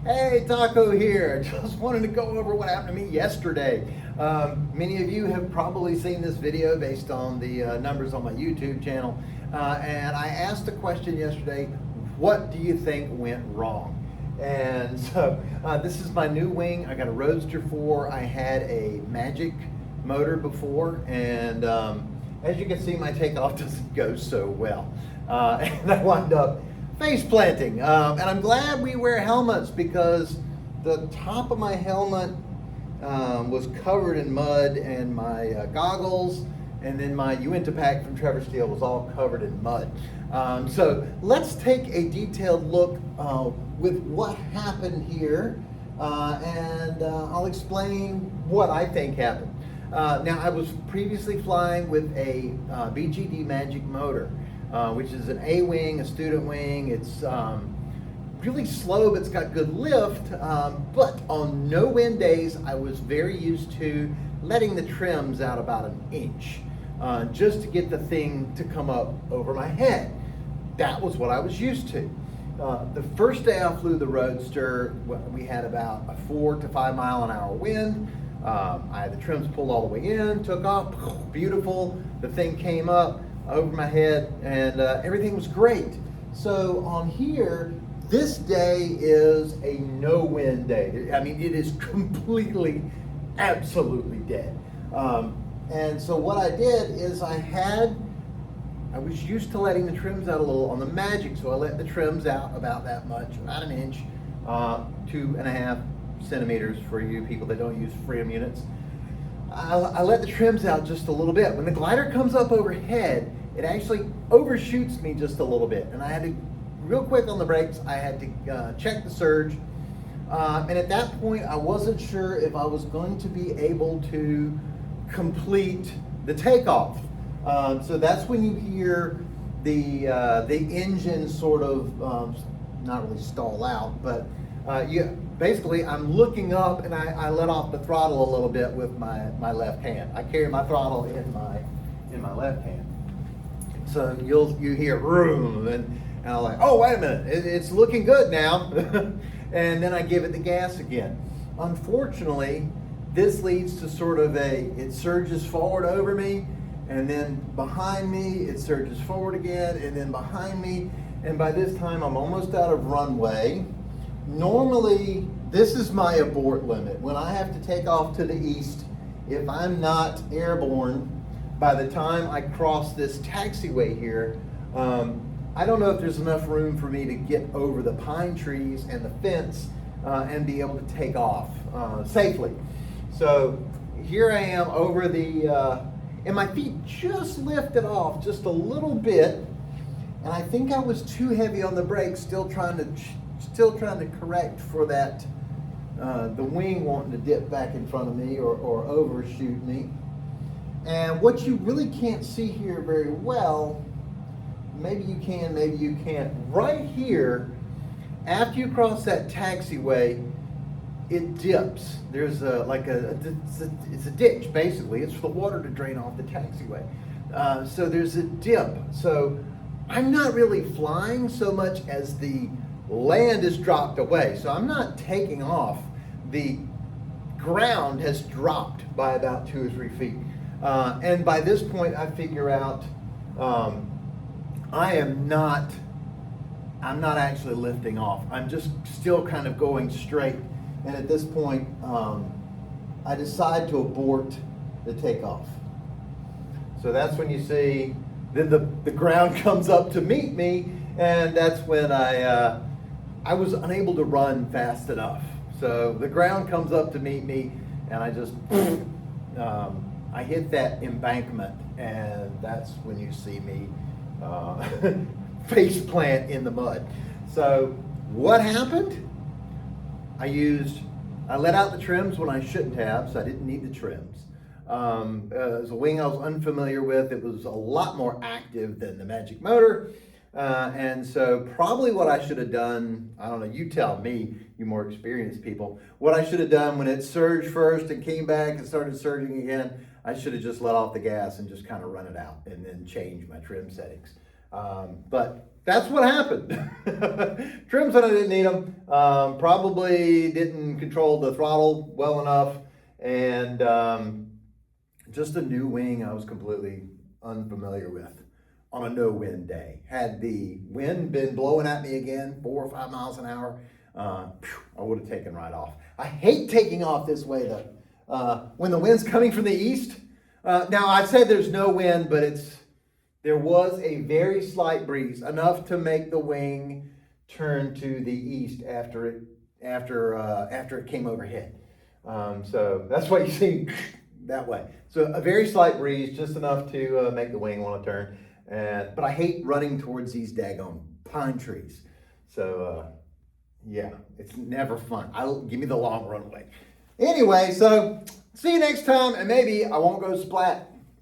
Hey, Taco here. Just wanted to go over what happened to me yesterday. Many of you have probably seen this video based on the numbers on my YouTube channel. And I asked a question yesterday, what do you think went wrong? And so this is my new wing. I got a Roadster 4. I had a Magic motor before, and as you can see, my takeoff doesn't go so well. And I wound up face planting. And I'm glad we wear helmets because the top of my helmet was covered in mud, and my goggles and then my Uinta pack from Trevor Steele was all covered in mud. So let's take a detailed look with what happened here, and I'll explain what I think happened. Now, I was previously flying with a BGD Magic motor, which is an A-wing, a student wing. It's really slow, but it's got good lift. But on no wind days, I was very used to letting the trims out about an inch, just to get the thing to come up over my head. That was what I was used to. The first day I flew the Roadster, we had about a 4 to 5 mile an hour wind. I had the trims pulled all the way in, took off, beautiful. The thing came up over my head, and everything was great. So on here, this day is a no wind day. I mean, it is completely, absolutely dead. And so what I did is I was used to letting the trims out a little on the Magic, so I let the trims out about that much, about an inch, 2.5 centimeters for you people that don't use Freedom units. I let the trims out just a little bit. When the glider comes up overhead, it actually overshoots me just a little bit. And I had to, real quick on the brakes, I had to check the surge. And at that point, I wasn't sure if I was going to be able to complete the takeoff. So that's when you hear the engine sort of, not really stall out, but basically I'm looking up, and I let off the throttle a little bit with my left hand. I carry my throttle in my left hand. So you hear vroom, and I'm like, oh, wait a minute, it's looking good now. And then I give it the gas again. Unfortunately, this leads to sort of it surges forward over me, and then behind me, it surges forward again, and then behind me, and by this time I'm almost out of runway. Normally, this is my abort limit. When I have to take off to the east, if I'm not airborne, by the time I cross this taxiway here, I don't know if there's enough room for me to get over the pine trees and the fence and be able to take off safely. So here I am over and my feet just lifted off just a little bit, and I think I was too heavy on the brakes, still trying to correct for that, the wing wanting to dip back in front of me or overshoot me. And what you really can't see here very well, maybe you can, maybe you can't, right here, after you cross that taxiway, it dips. There's it's a ditch, basically. It's for the water to drain off the taxiway. So there's a dip. So I'm not really flying so much as the land is dropped away. So I'm not taking off. The ground has dropped by about 2 or 3 feet. And by this point, I figure out I'm not actually lifting off. I'm just still kind of going straight. And at this point, I decide to abort the takeoff. So that's when you see, then the ground comes up to meet me, and that's when I was unable to run fast enough. So the ground comes up to meet me, and I just, I hit that embankment, and that's when you see me face plant in the mud. So what happened? I let out the trims when I shouldn't have, so I didn't need the trims. It was a wing I was unfamiliar with. It was a lot more active than the Magic motor. And so probably what I should have done, I don't know, you tell me, you more experienced people, what I should have done when it surged first and came back and started surging again, I should have just let off the gas and just kind of run it out and then change my trim settings. But that's what happened. Trims when I didn't need them. Probably didn't control the throttle well enough. And just a new wing I was completely unfamiliar with on a no-wind day. Had the wind been blowing at me again, 4 or 5 miles an hour, I would have taken right off. I hate taking off this way though. When the wind's coming from the east. Now I said there's no wind, but there was a very slight breeze, enough to make the wing turn to the east after it came overhead. So that's what you see that way. So a very slight breeze, just enough to make the wing want to turn. But I hate running towards these daggone pine trees. So yeah, it's never fun. Give me the long runway. Anyway, so see you next time, and maybe I won't go splat.